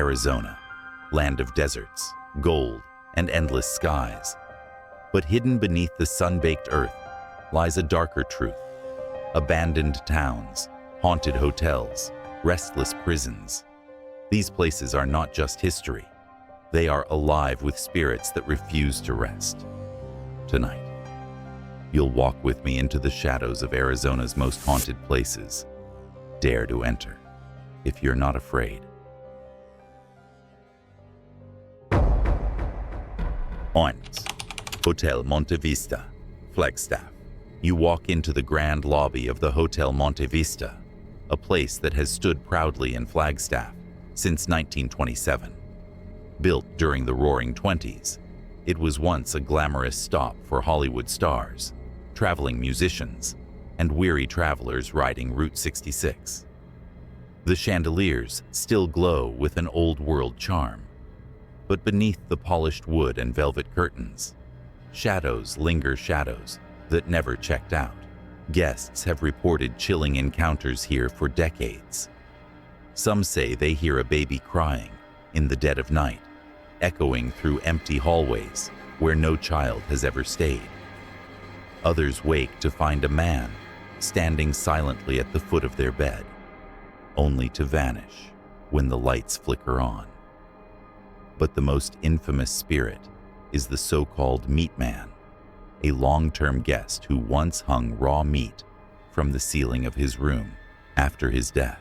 Arizona, land of deserts, gold, and endless skies. But hidden beneath the sun-baked earth lies a darker truth. Abandoned towns, haunted hotels, restless prisons. These places are not just history. They are alive with spirits that refuse to rest. Tonight, you'll walk with me into the shadows of Arizona's most haunted places. Dare to enter, if you're not afraid. 1. Hotel Monte Vista, Flagstaff. You walk into the grand lobby of the Hotel Monte Vista, a place that has stood proudly in Flagstaff since 1927. Built during the Roaring '20s, it was once a glamorous stop for Hollywood stars, traveling musicians, and weary travelers riding Route 66. The chandeliers still glow with an old-world charm, but beneath the polished wood and velvet curtains, shadows linger, shadows that never checked out. Guests have reported chilling encounters here for decades. Some say they hear a baby crying in the dead of night, echoing through empty hallways where no child has ever stayed. Others wake to find a man standing silently at the foot of their bed, only to vanish when the lights flicker on. But the most infamous spirit is the so-called meat man, a long-term guest who once hung raw meat from the ceiling of his room after his death.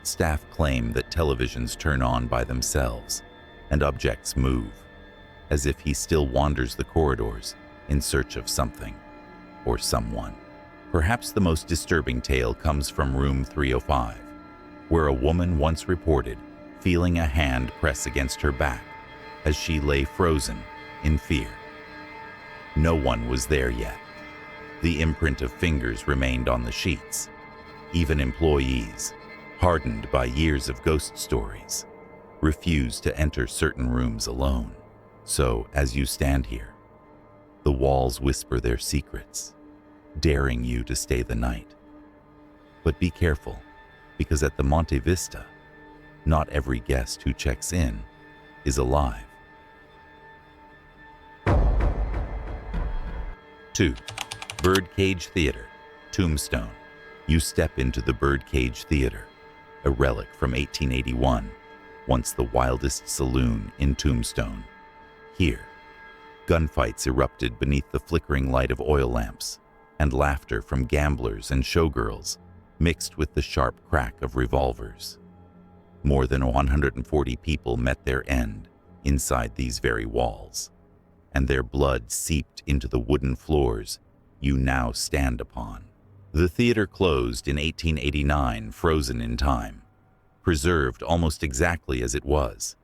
Staff claim that televisions turn on by themselves and objects move, as if he still wanders the corridors in search of something or someone. Perhaps the most disturbing tale comes from room 305, where a woman once reported feeling a hand press against her back as she lay frozen in fear. No one was there yet. The imprint of fingers remained on the sheets. Even employees, hardened by years of ghost stories, refuse to enter certain rooms alone. So, as you stand here, the walls whisper their secrets, daring you to stay the night. But be careful, because at the Monte Vista, not every guest who checks in is alive. 2. Birdcage Theater, Tombstone. You step into the Birdcage Theater, a relic from 1881, once the wildest saloon in Tombstone. Here, gunfights erupted beneath the flickering light of oil lamps, and laughter from gamblers and showgirls mixed with the sharp crack of revolvers. More than 140 people met their end inside these very walls, and their blood seeped into the wooden floors you now stand upon. The theater closed in 1889, frozen in time, preserved almost exactly as it was.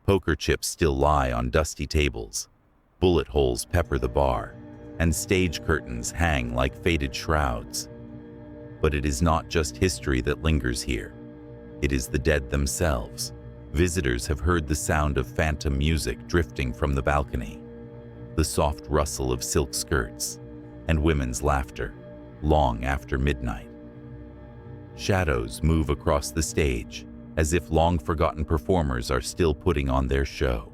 Poker chips still lie on dusty tables, bullet holes pepper the bar, and stage curtains hang like faded shrouds. But it is not just history that lingers here. It is the dead themselves. Visitors have heard the sound of phantom music drifting from the balcony, the soft rustle of silk skirts, and women's laughter long after midnight. Shadows move across the stage as if long-forgotten performers are still putting on their show.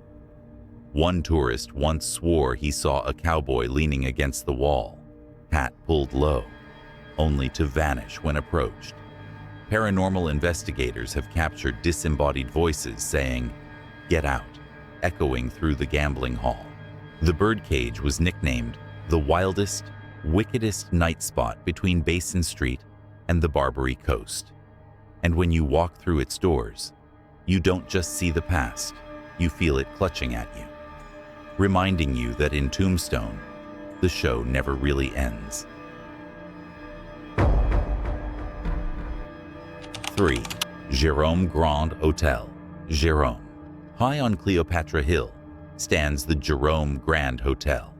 One tourist once swore he saw a cowboy leaning against the wall, hat pulled low, only to vanish when approached. Paranormal investigators have captured disembodied voices saying, "Get out," echoing through the gambling hall. The Birdcage was nicknamed the wildest, wickedest night spot between Basin Street and the Barbary Coast. And when you walk through its doors, you don't just see the past, you feel it clutching at you, reminding you that in Tombstone, the show never really ends. 3. Jerome Grand Hotel, Jerome. High on Cleopatra Hill stands the Jerome Grand Hotel,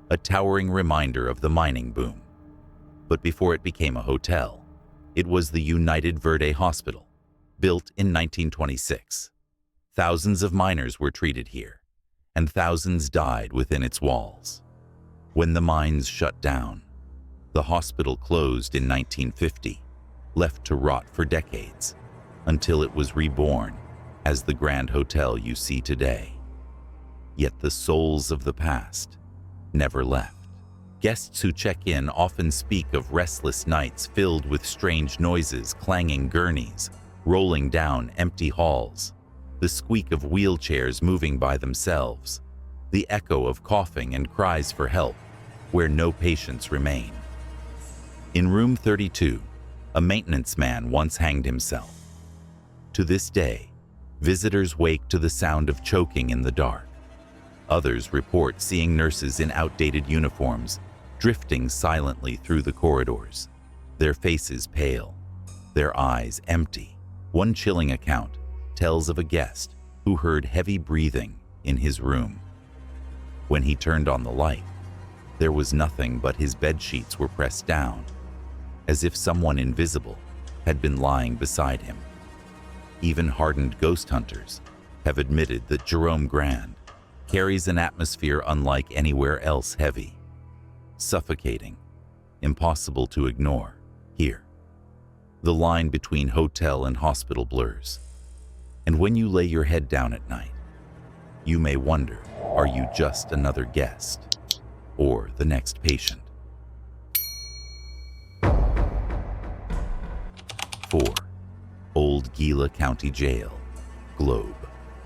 a towering reminder of the mining boom. But before it became a hotel, it was the United Verde Hospital, built in 1926. Thousands of miners were treated here, and thousands died within its walls. When the mines shut down, the hospital closed in 1950, left to rot for decades. until it was reborn as the Grand Hotel you see today. Yet the souls of the past never left. Guests who check in often speak of restless nights filled with strange noises, clanging gurneys, rolling down empty halls, the squeak of wheelchairs moving by themselves, the echo of coughing and cries for help where no patients remain. In room 32, a maintenance man once hanged himself. To this day, visitors wake to the sound of choking in the dark. Others report seeing nurses in outdated uniforms drifting silently through the corridors, their faces pale, their eyes empty. One chilling account tells of a guest who heard heavy breathing in his room. When he turned on the light, there was nothing but his bedsheets were pressed down, as if someone invisible had been lying beside him. Even hardened ghost hunters have admitted that Jerome Grand carries an atmosphere unlike anywhere else, heavy, suffocating, impossible to ignore. Here, the line between hotel and hospital blurs, and when you lay your head down at night, you may wonder, are you just another guest or the next patient? 4. Old Gila County Jail, Globe.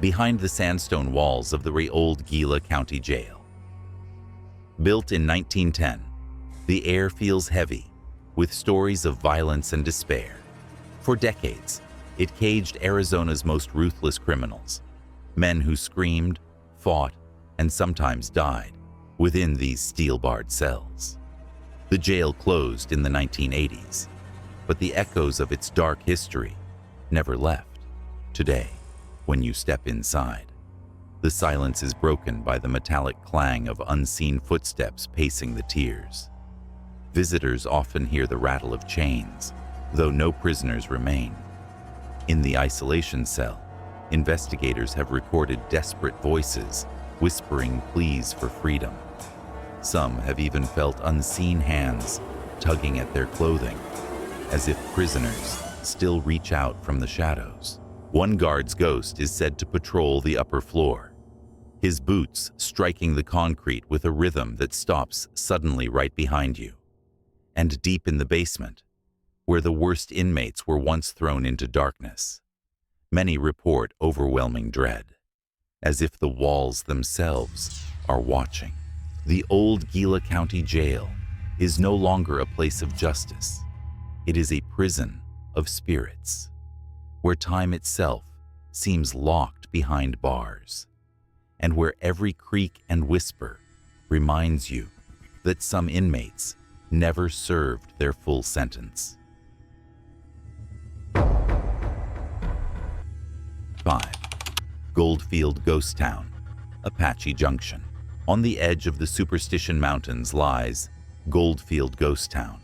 Behind the sandstone walls of the Old Gila County Jail. Built in 1910, the air feels heavy with stories of violence and despair. For decades, it caged Arizona's most ruthless criminals, men who screamed, fought, and sometimes died within these steel-barred cells. The jail closed in the 1980s, but the echoes of its dark history never left. Today, when you step inside, the silence is broken by the metallic clang of unseen footsteps pacing the tiers. Visitors often hear the rattle of chains, though no prisoners remain. In the isolation cell, investigators have recorded desperate voices whispering pleas for freedom. Some have even felt unseen hands tugging at their clothing, as if prisoners still reach out from the shadows. One guard's ghost is said to patrol the upper floor, his boots striking the concrete with a rhythm that stops suddenly right behind you. And deep in the basement, where the worst inmates were once thrown into darkness, many report overwhelming dread, as if the walls themselves are watching. The Old Gila County Jail is no longer a place of justice. It is a prison of spirits, where time itself seems locked behind bars, and where every creak and whisper reminds you that some inmates never served their full sentence. 5. Goldfield Ghost Town, Apache Junction. On the edge of the Superstition Mountains lies Goldfield Ghost Town.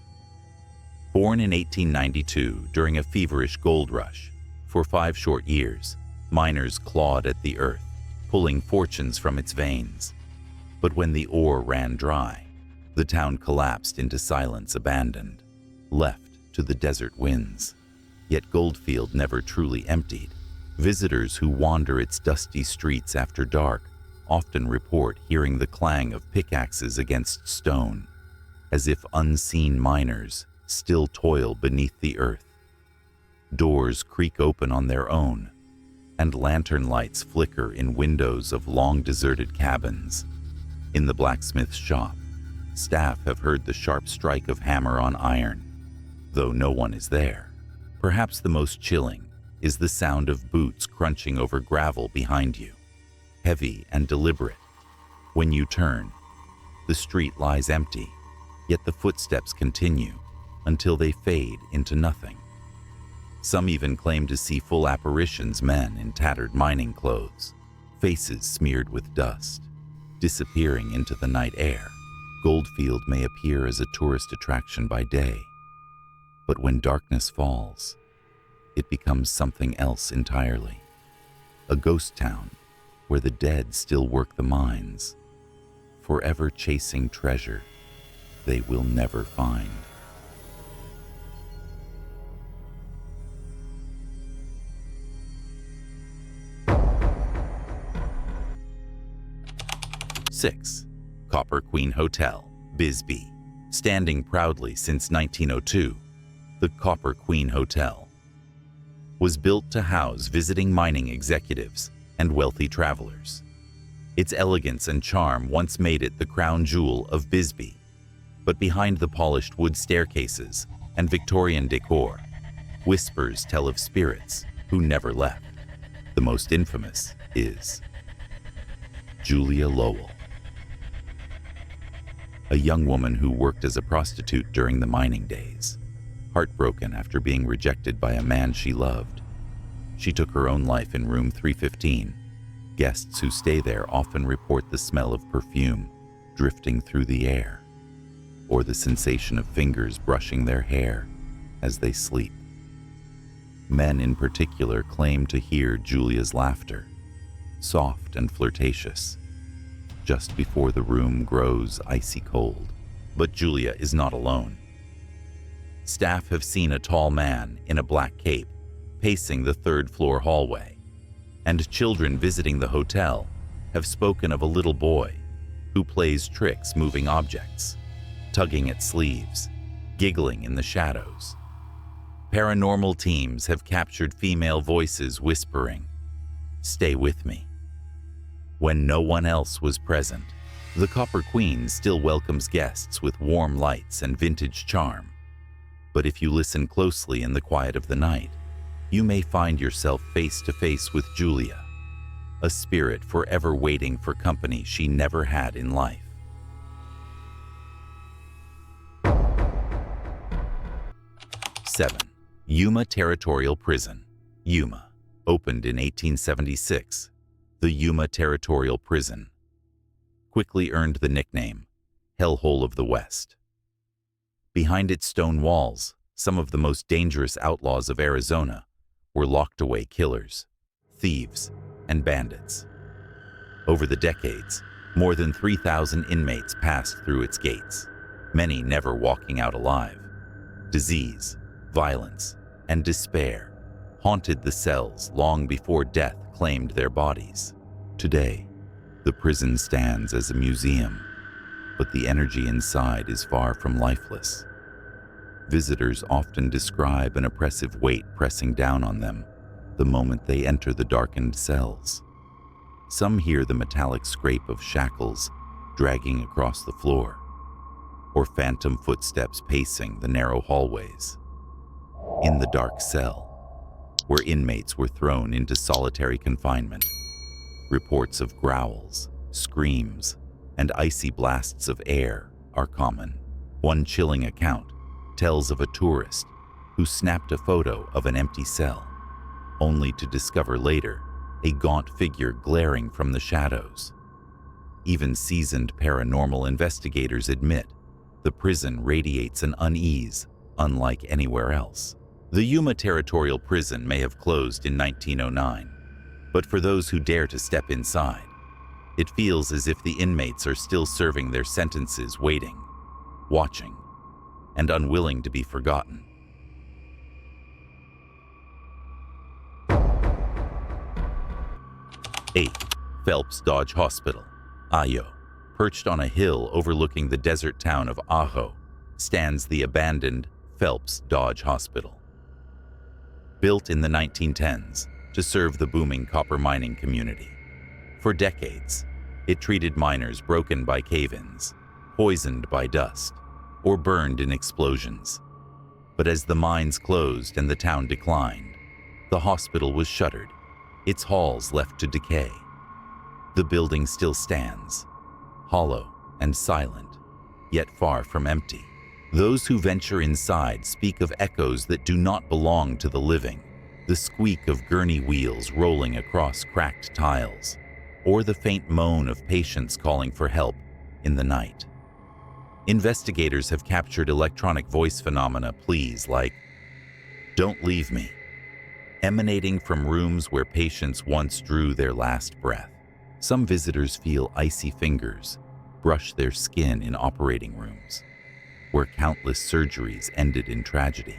Born in 1892 during a feverish gold rush, for 5 short years, miners clawed at the earth, pulling fortunes from its veins. But when the ore ran dry, the town collapsed into silence, abandoned, left to the desert winds. Yet Goldfield never truly emptied. Visitors who wander its dusty streets after dark often report hearing the clang of pickaxes against stone, as if unseen miners still toil beneath the earth. Doors creak open on their own, and lantern lights flicker in windows of long-deserted cabins. In the blacksmith's shop, staff have heard the sharp strike of hammer on iron, though no one is there. Perhaps the most chilling is the sound of boots crunching over gravel behind you, heavy and deliberate. When you turn, the street lies empty, yet the footsteps continue until they fade into nothing. Some even claim to see full apparitions, men in tattered mining clothes, faces smeared with dust, disappearing into the night air. Goldfield may appear as a tourist attraction by day, but when darkness falls, it becomes something else entirely. A ghost town where the dead still work the mines, forever chasing treasure they will never find. 6. Copper Queen Hotel, Bisbee. Standing proudly since 1902, the Copper Queen Hotel was built to house visiting mining executives and wealthy travelers. Its elegance and charm once made it the crown jewel of Bisbee, but behind the polished wood staircases and Victorian decor, whispers tell of spirits who never left. The most infamous is Julia Lowell, a young woman who worked as a prostitute during the mining days. Heartbroken after being rejected by a man she loved, she took her own life in room 315. Guests who stay there often report the smell of perfume drifting through the air, or the sensation of fingers brushing their hair as they sleep. Men in particular claim to hear Julia's laughter, soft and flirtatious, just before the room grows icy cold. But Julia is not alone. Staff have seen a tall man in a black cape pacing the third-floor hallway, and children visiting the hotel have spoken of a little boy who plays tricks moving objects, tugging at sleeves, giggling in the shadows. Paranormal teams have captured female voices whispering, "Stay with me." When no one else was present, the Copper Queen still welcomes guests with warm lights and vintage charm. But if you listen closely in the quiet of the night, you may find yourself face to face with Julia, a spirit forever waiting for company she never had in life. 7. Yuma Territorial Prison, Yuma. Opened in 1876, the Yuma Territorial Prison quickly earned the nickname Hellhole of the West. Behind its stone walls, some of the most dangerous outlaws of Arizona were locked away killers, thieves, and bandits. Over the decades, more than 3,000 inmates passed through its gates, many never walking out alive. Disease, violence, and despair haunted the cells long before death claimed their bodies. Today, the prison stands as a museum, but the energy inside is far from lifeless. Visitors often describe an oppressive weight pressing down on them the moment they enter the darkened cells. Some hear the metallic scrape of shackles dragging across the floor, or phantom footsteps pacing the narrow hallways. In the dark cell, where inmates were thrown into solitary confinement, reports of growls, screams, and icy blasts of air are common. One chilling account tells of a tourist who snapped a photo of an empty cell, only to discover later a gaunt figure glaring from the shadows. Even seasoned paranormal investigators admit the prison radiates an unease unlike anywhere else. The Yuma Territorial Prison may have closed in 1909, but for those who dare to step inside, it feels as if the inmates are still serving their sentences, waiting, watching, and unwilling to be forgotten. 8. Phelps Dodge Hospital, Ayo. Perched on a hill overlooking the desert town of Ajo, stands the abandoned Phelps Dodge Hospital. Built in the 1910s to serve the booming copper mining community. For decades, it treated miners broken by cave-ins, poisoned by dust, or burned in explosions. But as the mines closed and the town declined, the hospital was shuttered, its halls left to decay. The building still stands, hollow and silent, yet far from empty. Those who venture inside speak of echoes that do not belong to the living, the squeak of gurney wheels rolling across cracked tiles, or the faint moan of patients calling for help in the night. Investigators have captured electronic voice phenomena pleas like, "Don't leave me," emanating from rooms where patients once drew their last breath. Some visitors feel icy fingers brush their skin in operating rooms, where countless surgeries ended in tragedy.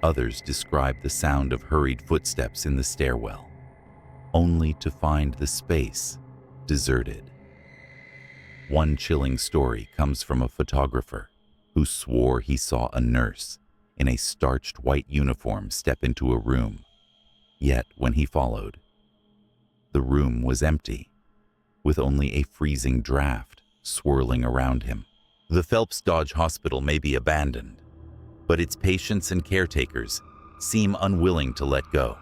Others describe the sound of hurried footsteps in the stairwell, only to find the space deserted. One chilling story comes from a photographer who swore he saw a nurse in a starched white uniform step into a room. Yet, when he followed, the room was empty, with only a freezing draft swirling around him. The Phelps Dodge Hospital may be abandoned, but its patients and caretakers seem unwilling to let go,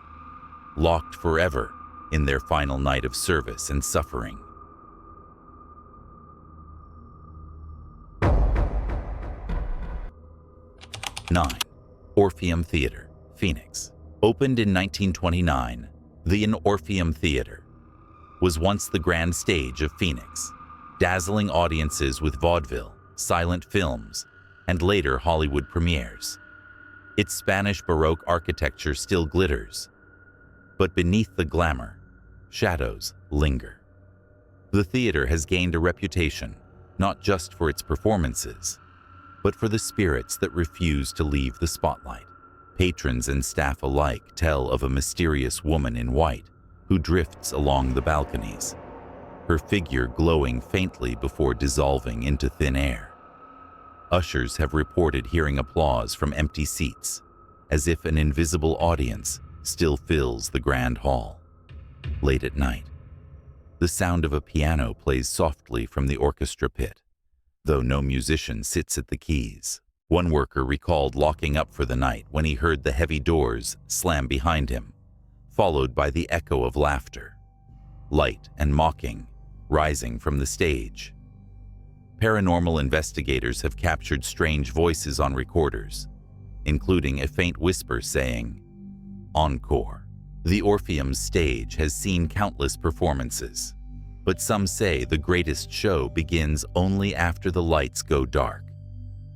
locked forever in their final night of service and suffering. Nine. Orpheum Theater, Phoenix. Opened in 1929, the Orpheum Theater was once the grand stage of Phoenix, dazzling audiences with vaudeville, silent films, and later Hollywood premieres. Its Spanish Baroque architecture still glitters, but beneath the glamour, shadows linger. The theater has gained a reputation not just for its performances, but for the spirits that refuse to leave the spotlight. Patrons and staff alike tell of a mysterious woman in white who drifts along the balconies, her figure glowing faintly before dissolving into thin air. Ushers have reported hearing applause from empty seats, as if an invisible audience still fills the grand hall. Late at night, the sound of a piano plays softly from the orchestra pit, though no musician sits at the keys. One worker recalled locking up for the night when he heard the heavy doors slam behind him, followed by the echo of laughter, light and mocking, rising from the stage. Paranormal investigators have captured strange voices on recorders, including a faint whisper saying, "Encore." The Orpheum's stage has seen countless performances, but some say the greatest show begins only after the lights go dark.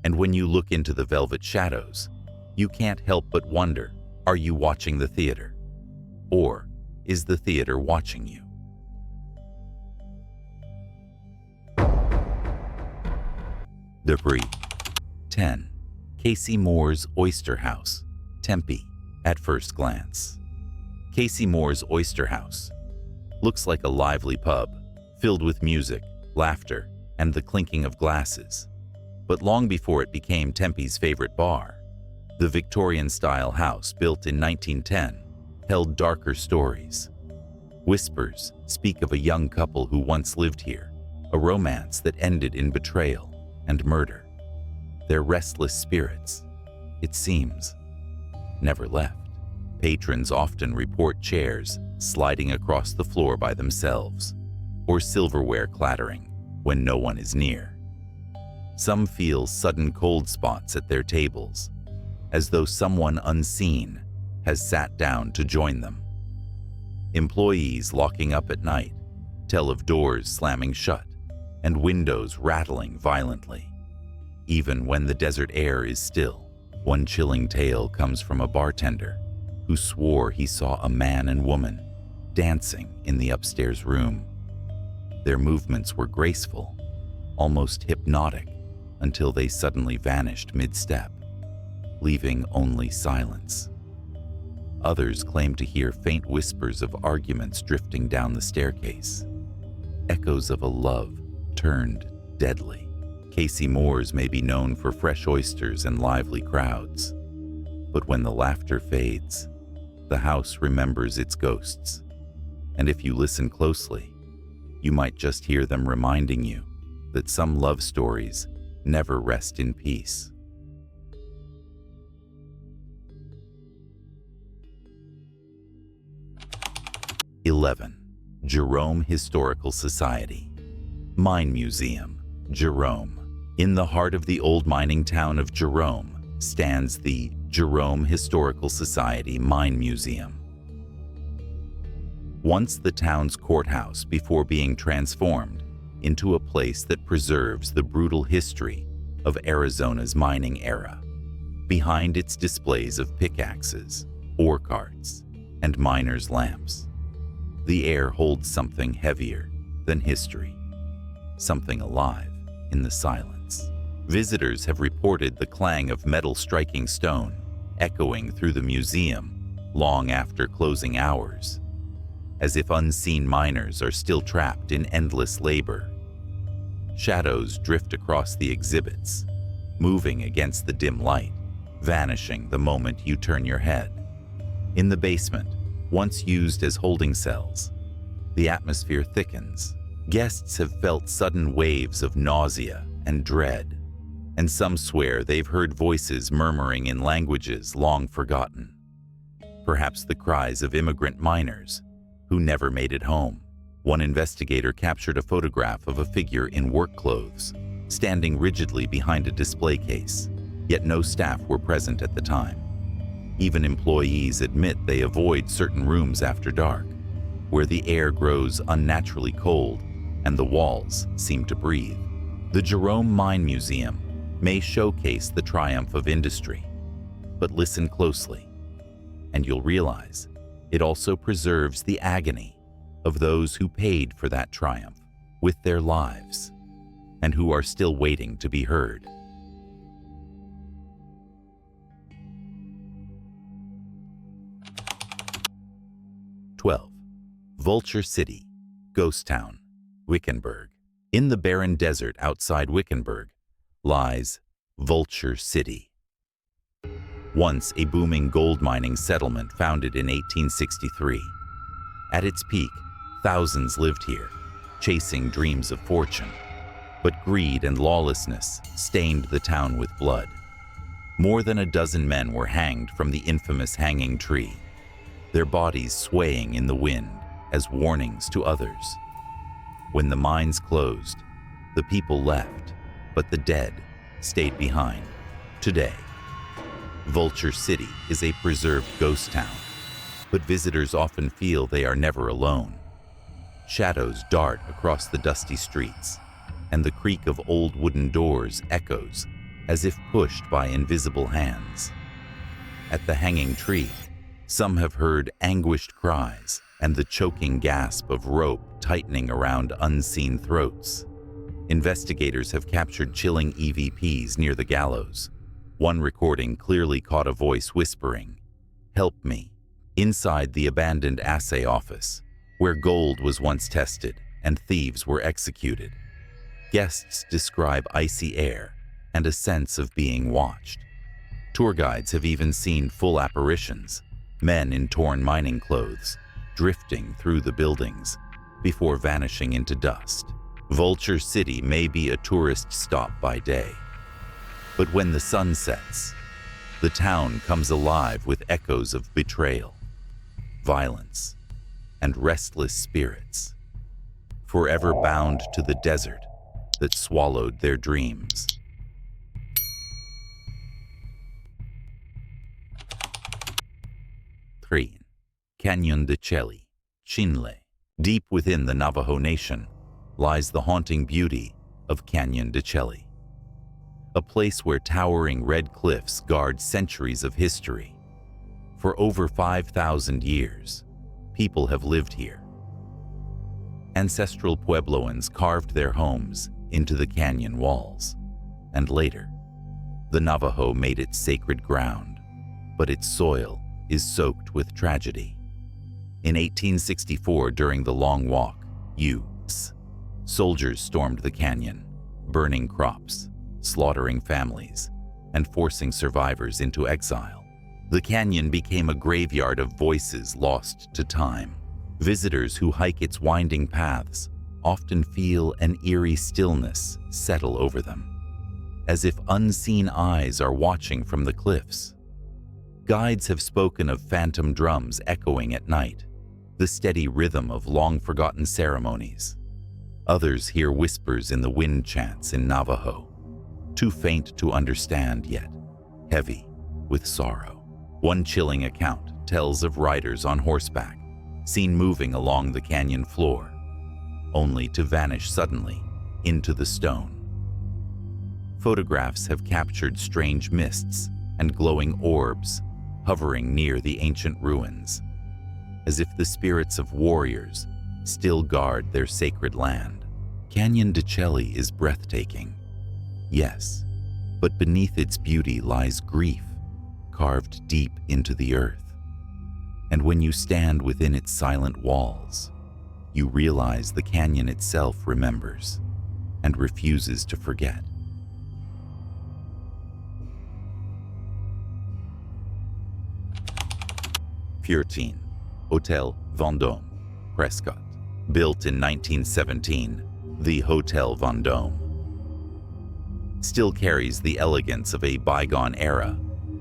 And when you look into the velvet shadows, you can't help but wonder, are you watching the theater? Or is the theater watching you? Debris. 10. Casey Moore's Oyster House, Tempe. At first glance, Casey Moore's Oyster House looks like a lively pub, filled with music, laughter, and the clinking of glasses. But long before it became Tempe's favorite bar, the Victorian-style house built in 1910 held darker stories. Whispers speak of a young couple who once lived here, a romance that ended in betrayal and murder. Their restless spirits, it seems, never left. Patrons often report chairs sliding across the floor by themselves, or silverware clattering when no one is near. Some feel sudden cold spots at their tables, as though someone unseen has sat down to join them. Employees locking up at night tell of doors slamming shut and windows rattling violently. Even when the desert air is still, one chilling tale comes from a bartender who swore he saw a man and woman dancing in the upstairs room. Their movements were graceful, almost hypnotic, until they suddenly vanished mid-step, leaving only silence. Others claim to hear faint whispers of arguments drifting down the staircase, echoes of a love turned deadly. Casey Moore's may be known for fresh oysters and lively crowds, but when the laughter fades, the house remembers its ghosts, and if you listen closely, you might just hear them reminding you that some love stories never rest in peace. (11) Jerome Historical Society, Mine Museum, Jerome. In the heart of the old mining town of Jerome stands the Jerome Historical Society Mine Museum. Once the town's courthouse before being transformed into a place that preserves the brutal history of Arizona's mining era. Behind its displays of pickaxes, ore carts, and miners' lamps, the air holds something heavier than history, something alive in the silence. Visitors have reported the clang of metal striking stone echoing through the museum long after closing hours, as if unseen miners are still trapped in endless labor. Shadows drift across the exhibits, moving against the dim light, vanishing the moment you turn your head. In the basement, once used as holding cells, the atmosphere thickens. Guests have felt sudden waves of nausea and dread, and some swear they've heard voices murmuring in languages long forgotten. Perhaps the cries of immigrant miners who never made it home. One investigator captured a photograph of a figure in work clothes, standing rigidly behind a display case, yet no staff were present at the time. Even employees admit they avoid certain rooms after dark, where the air grows unnaturally cold and the walls seem to breathe. The Jerome Mine Museum may showcase the triumph of industry, but listen closely, and you'll realize it also preserves the agony of those who paid for that triumph with their lives and who are still waiting to be heard. Vulture City, Ghost Town, Wickenburg. In the barren desert outside Wickenburg lies Vulture City. Once a booming gold mining settlement founded in 1863. At its peak, thousands lived here, chasing dreams of fortune. But greed and lawlessness stained the town with blood. More than a dozen men were hanged from the infamous hanging tree, their bodies swaying in the wind as warnings to others. When the mines closed, the people left, but the dead stayed behind. Today, Vulture City is a preserved ghost town, but visitors often feel they are never alone. Shadows dart across the dusty streets, and the creak of old wooden doors echoes as if pushed by invisible hands. At the hanging tree, some have heard anguished cries and the choking gasp of rope tightening around unseen throats. Investigators have captured chilling EVPs near the gallows. One recording clearly caught a voice whispering, "Help me," inside the abandoned assay office, where gold was once tested and thieves were executed. Guests describe icy air and a sense of being watched. Tour guides have even seen full apparitions, men in torn mining clothes, drifting through the buildings before vanishing into dust. Vulture City may be a tourist stop by day, but when the sun sets, the town comes alive with echoes of betrayal, violence, and restless spirits, forever bound to the desert that swallowed their dreams. Canyon de Chelly, Chinle. Deep within the Navajo Nation lies the haunting beauty of Canyon de Chelly, a place where towering red cliffs guard centuries of history. For over 5,000 years, people have lived here. Ancestral Puebloans carved their homes into the canyon walls, and later, the Navajo made it sacred ground, but its soil is soaked with tragedy. In 1864, during the Long Walk, soldiers stormed the canyon, burning crops, slaughtering families, and forcing survivors into exile. The canyon became a graveyard of voices lost to time. Visitors who hike its winding paths often feel an eerie stillness settle over them, as if unseen eyes are watching from the cliffs. Guides have spoken of phantom drums echoing at night, the steady rhythm of long-forgotten ceremonies. Others hear whispers in the wind chants in Navajo, too faint to understand yet heavy with sorrow. One chilling account tells of riders on horseback, seen moving along the canyon floor, only to vanish suddenly into the stone. Photographs have captured strange mists and glowing orbs hovering near the ancient ruins, as if the spirits of warriors still guard their sacred land. Canyon de Chelly is breathtaking, yes, but beneath its beauty lies grief, carved deep into the earth. And when you stand within its silent walls, you realize the canyon itself remembers, and refuses to forget. Furtine, Hotel Vendôme, Prescott. Built in 1917, the Hotel Vendôme still carries the elegance of a bygone era: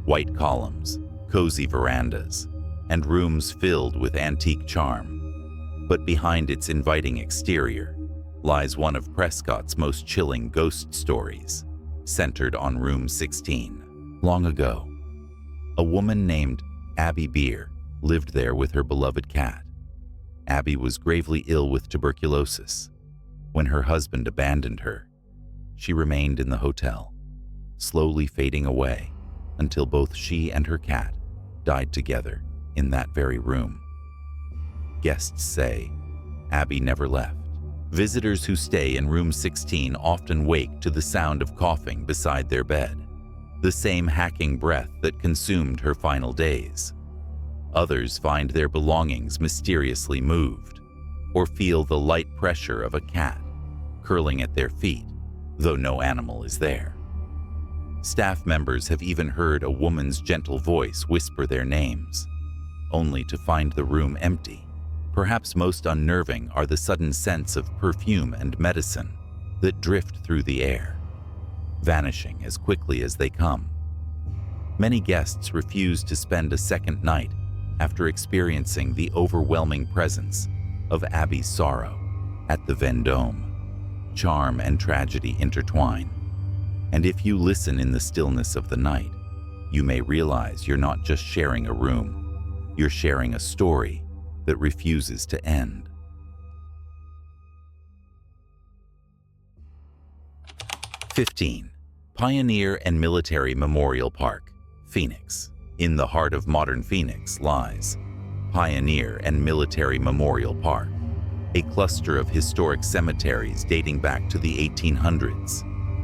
white columns, cozy verandas, and rooms filled with antique charm. But behind its inviting exterior lies one of Prescott's most chilling ghost stories, centered on room 16. Long ago, a woman named Abby Beer lived there with her beloved cat. Abby was gravely ill with tuberculosis. When her husband abandoned her, she remained in the hotel, slowly fading away until both she and her cat died together in that very room. Guests say Abby never left. Visitors who stay in room 16 often wake to the sound of coughing beside their bed, the same hacking breath that consumed her final days. Others find their belongings mysteriously moved, or feel the light pressure of a cat curling at their feet, though no animal is there. Staff members have even heard a woman's gentle voice whisper their names, only to find the room empty. Perhaps most unnerving are the sudden scents of perfume and medicine that drift through the air, vanishing as quickly as they come. Many guests refuse to spend a second night after experiencing the overwhelming presence of Abby's sorrow at the Vendôme. Charm and tragedy intertwine, and if you listen in the stillness of the night, you may realize you're not just sharing a room, you're sharing a story that refuses to end. (15) Pioneer and Military Memorial Park, Phoenix. In the heart of modern Phoenix lies Pioneer and Military Memorial Park, a cluster of historic cemeteries dating back to the 1800s.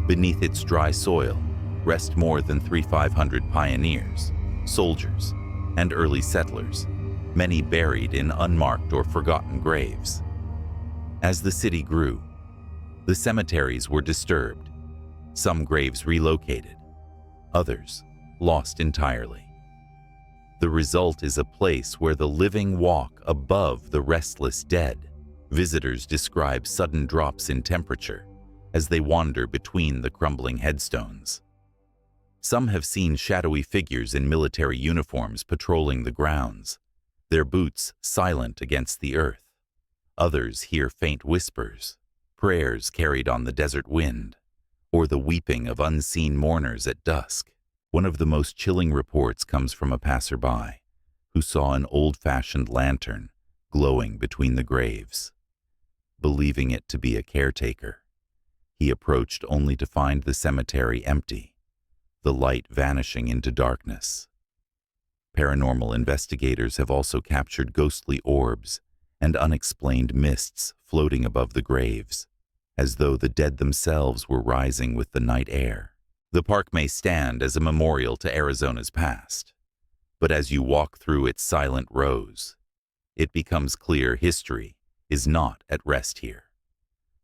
Beneath its dry soil rest more than 3,500 pioneers, soldiers, and early settlers, many buried in unmarked or forgotten graves. As the city grew, the cemeteries were disturbed, some graves relocated, others lost entirely. The result is a place where the living walk above the restless dead. Visitors describe sudden drops in temperature as they wander between the crumbling headstones. Some have seen shadowy figures in military uniforms patrolling the grounds, their boots silent against the earth. Others hear faint whispers, prayers carried on the desert wind, or the weeping of unseen mourners at dusk. One of the most chilling reports comes from a passerby who saw an old-fashioned lantern glowing between the graves. Believing it to be a caretaker, he approached only to find the cemetery empty, the light vanishing into darkness. Paranormal investigators have also captured ghostly orbs and unexplained mists floating above the graves, as though the dead themselves were rising with the night air. The park may stand as a memorial to Arizona's past, but as you walk through its silent rows, it becomes clear history is not at rest here.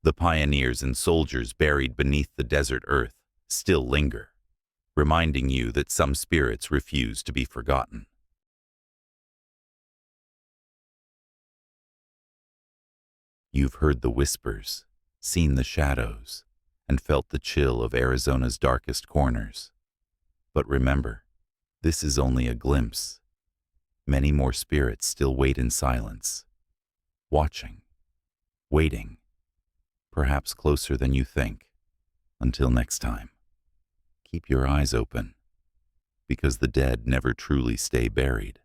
The pioneers and soldiers buried beneath the desert earth still linger, reminding you that some spirits refuse to be forgotten. You've heard the whispers, seen the shadows, and felt the chill of Arizona's darkest corners. But remember, this is only a glimpse. Many more spirits still wait in silence, watching, waiting, perhaps closer than you think. Until next time, keep your eyes open, because the dead never truly stay buried.